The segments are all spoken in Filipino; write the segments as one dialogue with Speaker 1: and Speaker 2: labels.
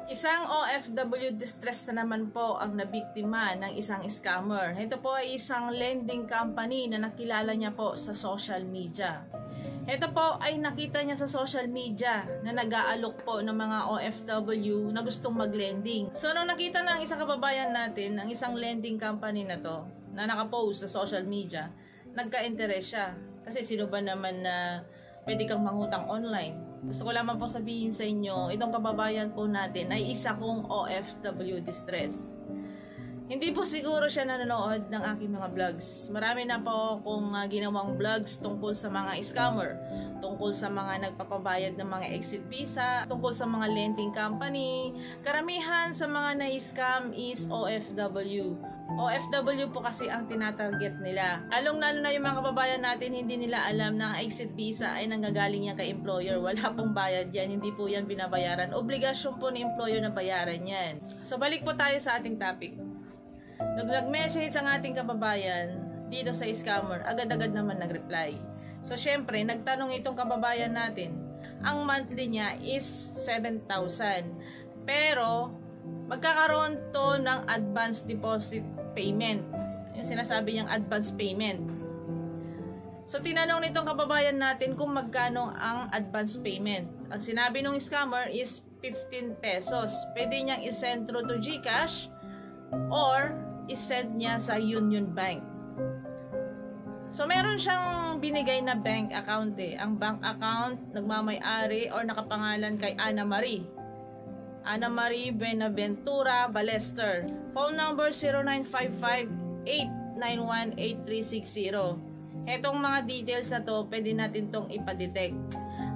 Speaker 1: Isang OFW distress na naman po ang nabiktima ng isang scammer. Ito po ay isang lending company na nakilala niya po sa social media. Ito po ay nakita niya sa social media na nag-aalok po ng mga OFW na gustong mag-lending. So nung nakita ng isang kababayan natin ang isang lending company na to na nakapost sa social media, nagka-interest siya. Kasi sino ba naman na pwede kang mangutang online? Gusto ko lamang po sabihin sa inyo, itong kababayan po natin ay isa kong OFW distress. Hindi po siguro siya nanonood ng aking mga vlogs. Marami na po akong ginawang vlogs tungkol sa mga scammer, tungkol sa mga nagpapabayad ng mga exit visa, tungkol sa mga lending company. Karamihan sa mga na-scam is OFW. OFW po kasi ang tinatarget nila. Lalong-lalo na yung mga kababayan natin, hindi nila alam na ang exit visa ay nanggagaling yan kay employer. Wala pong bayad yan, hindi po yan binabayaran. Obligasyon po ni employer na bayaran yan. So balik po tayo sa ating topic. Nag-message ang ating kababayan dito sa scammer, agad-agad naman nag-reply. So syempre, nagtanong itong kababayan natin, ang monthly niya is 7,000. Pero magkakaroon to ng advance deposit payment. Yung sinasabi niyang advance payment. So tinanong nitong kababayan natin kung magkano ang advance payment. Ang sinabi ng scammer is 15 pesos. Pwede niyang isend through to GCash or isend niya sa Union Bank. So meron siyang binigay na bank account eh. Ang bank account nagmamay-ari or nakapangalan kay Ana Marie. Ana Marie Benaventura Balester. Phone number 0955-891-8360. Etong mga details na to, pwede natin tong ipadetect.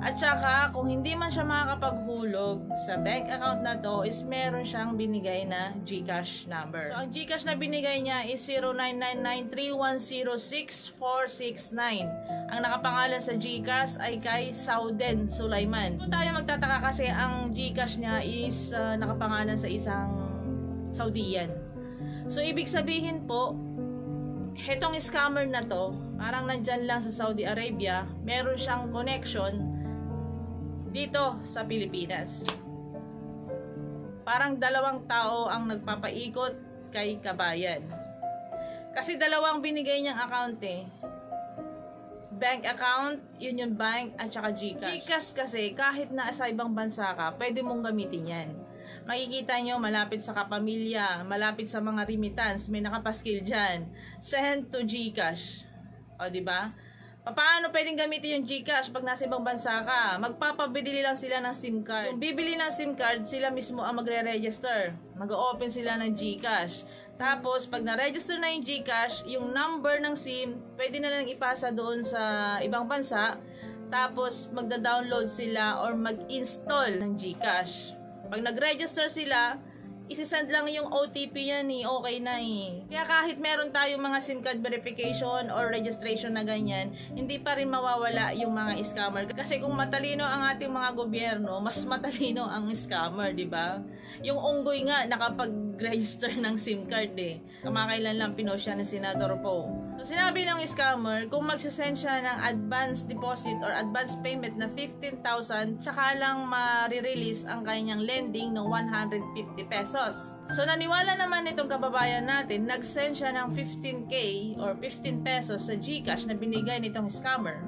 Speaker 1: At saka, kung hindi man siya makakapaghulog sa bank account na to, is meron siyang binigay na GCash number. So, ang GCash na binigay niya is 0999-3106-469. Ang nakapangalan sa GCash ay kay Sauden Sulaiman. Kung tayo magtataka kasi ang GCash niya is nakapangalan sa isang Saudian. So, ibig sabihin po, hetong scammer na to, parang nandyan lang sa Saudi Arabia, meron siyang connection dito sa Pilipinas. Parang dalawang tao ang nagpapaikot kay kabayan. Kasi dalawang binigay niyang account eh. Bank account, Union Bank, at saka GCash. GCash kasi kahit na sa ibang bansa ka, pwede mong gamitin yan. Makikita nyo, malapit sa kapamilya, malapit sa mga remittance, may nakapaskil dyan. Send to GCash. O, diba? Paano pwedeng gamitin yung GCash pag nasa ibang bansa ka? Magpapabili lang sila ng SIM card. Kung bibili ng SIM card, sila mismo ang magre-register. Mag-open sila ng GCash. Tapos, pag na-register na yung GCash, yung number ng SIM, pwede na lang ipasa doon sa ibang bansa. Tapos, magda-download sila or mag-install ng GCash. Pag nag-register sila, isisend lang yung OTP yan eh, okay na eh. Kaya kahit meron tayong mga SIM card verification or registration na ganyan, hindi pa rin mawawala yung mga scammer. Kasi kung matalino ang ating mga gobyerno, mas matalino ang scammer, di ba? Yung unggoy nga, nakapag-register ng SIM card eh. Kamakailan lang pinost siya ng Senador Po. So sinabi ng scammer, kung magsisend siya ng advance deposit or advance payment na 15,000, tsaka lang ma-release ang kanyang lending ng 150 pesos. So naniwala naman itong kababayan natin, nag-send siya ng 15K or 15 pesos sa GCash na binigay nitong scammer.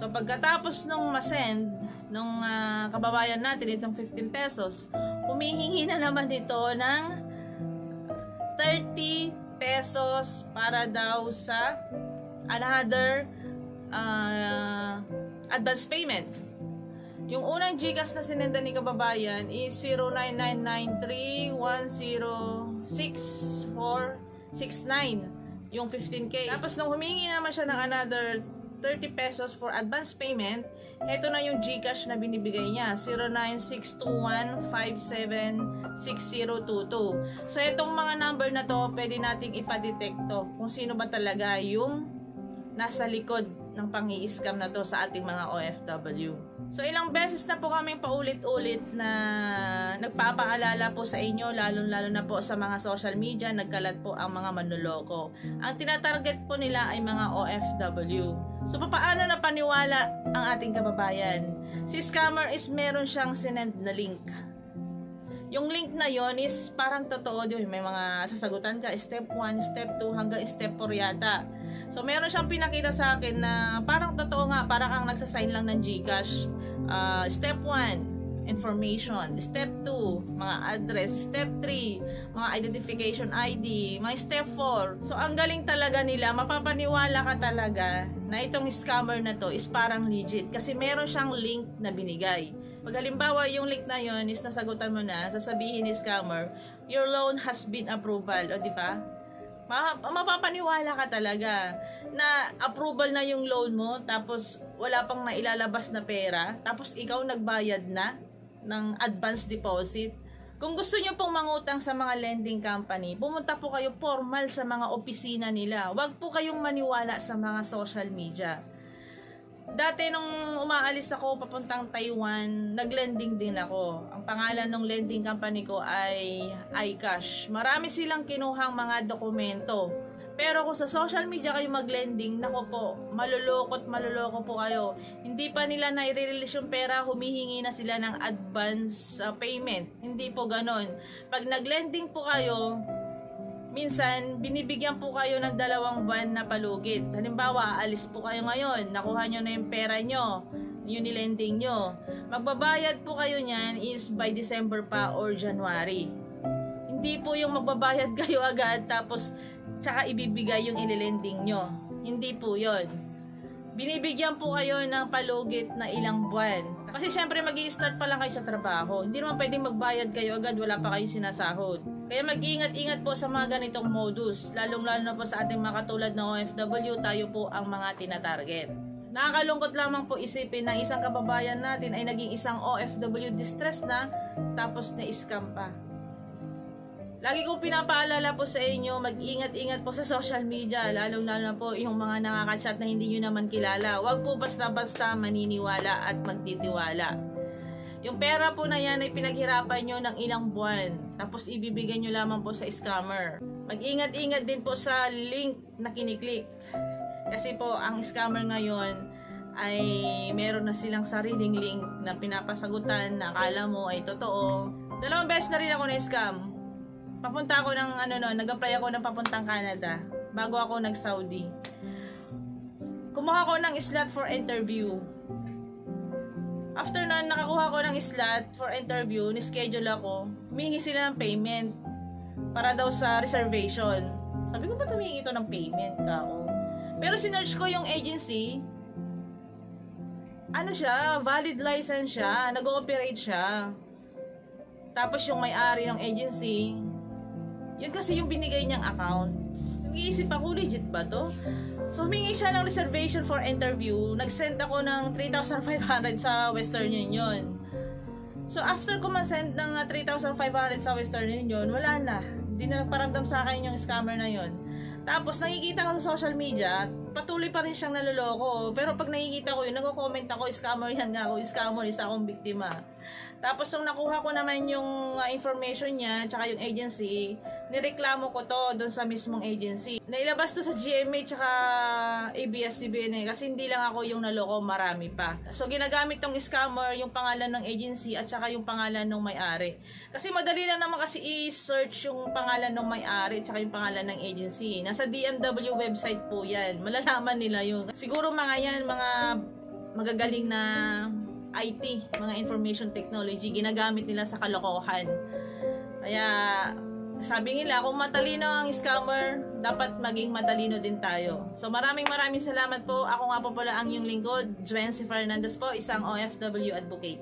Speaker 1: So pagkatapos nung ma-send nung kababayan natin itong 15 pesos, humihingi na naman ito ng 30 pesos para daw sa another advance payment. Yung unang GCash na sinenda ni kababayan is 09993106-469, yung 15K. Tapos nung humingi naman siya ng another 30 pesos for advance payment, ito na yung GCash na binibigay niya, 096215760022. So itong mga number na to, pwede nating ipadetect to kung sino ba talaga yung nasa likod ng pang-i-scam na to sa ating mga OFW. So ilang beses na po kaming paulit-ulit na nagpapaalala po sa inyo, lalo-lalo na po sa mga social media, nagkalat po ang mga manloloko. Ang tinatarget po nila ay mga OFW. So paano na paniwala ang ating kababayan? Si scammer is meron siyang sinend na link. Yung link na yon is parang totoo, di ba? May mga sasagutan ka, step 1, step 2, hanggang step 4 yata. So, meron siyang pinakita sa akin na parang totoo nga, parang kang nagsasign lang ng GCash. Step 1, information. Step 2, mga address. Step 3, mga identification ID. Mga step 4. So, ang galing talaga nila, mapapaniwala ka talaga na itong scammer na to is parang legit. Kasi meron siyang link na binigay. Pag halimbawa yung link na yon is nasagutan mo na, sasabihin ni scammer, your loan has been approval. O di ba? Mapapaniwala ka talaga na approval na yung loan mo, tapos wala pang nailalabas na pera, tapos ikaw nagbayad na ng advance deposit. Kung gusto nyo pong mangutang sa mga lending company, pumunta po kayo formal sa mga opisina nila. Huwag po kayong maniwala sa mga social media. Dati nung umaalis ako papuntang Taiwan, naglending din ako. Ang pangalan ng lending company ko ay iCash. Marami silang kinuhang mga dokumento. Pero kung sa social media kayo maglending, nako po, maluloko po kayo. Hindi pa nila nai-release yung pera, humihingi na sila ng advance payment. Hindi po ganon. Pag naglending po kayo, minsan, binibigyan po kayo ng 2 buwan na palugit. Halimbawa, aalis po kayo ngayon, nakuha nyo na yung pera nyo, yung nilending nyo. Magbabayad po kayo niyan is by December pa or January. Hindi po yung magbabayad kayo agad tapos tsaka ibibigay yung ililending nyo. Hindi po yon. Binibigyan po kayo ng palugit na ilang buwan. Kasi syempre mag-i-start pa lang kayo sa trabaho. Hindi naman pwedeng magbayad kayo agad, wala pa kayong sinasahod. Kaya mag-iingat-ingat po sa mga ganitong modus. Lalong-lalo na po sa ating mga katulad na OFW, tayo po ang mga tinatarget. Nakakalungkot lamang po isipin na isang kababayan natin ay naging isang OFW distress na, tapos na-scam pa. Lagi kong pinapaalala po sa inyo, mag-ingat-ingat po sa social media, lalong-lalo na po yung mga nakaka-chat na hindi nyo naman kilala. Huwag po basta-basta maniniwala at magtitiwala. Yung pera po na yan ay pinaghirapan nyo ng ilang buwan, tapos ibibigay nyo lamang po sa scammer. Mag-ingat-ingat din po sa link na kiniklik. Kasi po, ang scammer ngayon ay meron na silang sariling link na pinapasagutan na akala mo ay totoo. 2 beses na rin ako na-scam. Papunta ako ng nag-apply ako ng papuntang Canada bago ako nag-Saudi. Kumuha ko ng slot for interview. After na nakakuha ko ng slot for interview, ni-schedule ako, humingi sila ng payment para daw sa reservation. Sabi ko, ba't humingi ito ng payment ka ako? Pero sinearch ko yung agency, ano siya, valid license siya, nag-ooperate siya. Tapos yung may-ari ng agency, yun kasi yung binigay niyang account. Nag-iisip ako, legit ba to? So, humingi siya ng reservation for interview. Nag-send ako ng 3,500 sa Western Union. So, after ko ma-send ng 3,500 sa Western Union, wala na. Hindi na nagparamdam sa akin yung scammer na yun. Tapos, nakikita ko sa social media, patuloy pa rin siyang naloloko. Pero pag nakikita ko yun, nag-comment ako, scammer yan nga ako, scammer, isa akong biktima. Tapos, nung nakuha ko naman yung information niya, tsaka yung agency, nireklamo ko to doon sa mismong agency. Nailabas to sa GMA tsaka ABS-CBN kasi hindi lang ako yung naloko, marami pa. So, ginagamit tong scammer yung pangalan ng agency at tsaka yung pangalan ng may-ari. Kasi madali lang naman kasi i-search yung pangalan ng may-ari at tsaka yung pangalan ng agency. Nasa DMW website po yan. Malalaman nila yun. Siguro mga yan, mga magagaling na IT, mga information technology, ginagamit nila sa kalokohan. Kaya, sabi nila, kung matalino ang scammer, dapat maging matalino din tayo. So, maraming salamat po. Ako nga po pala ang inyong lingkod, Juency Fernandez po, isang OFW advocate.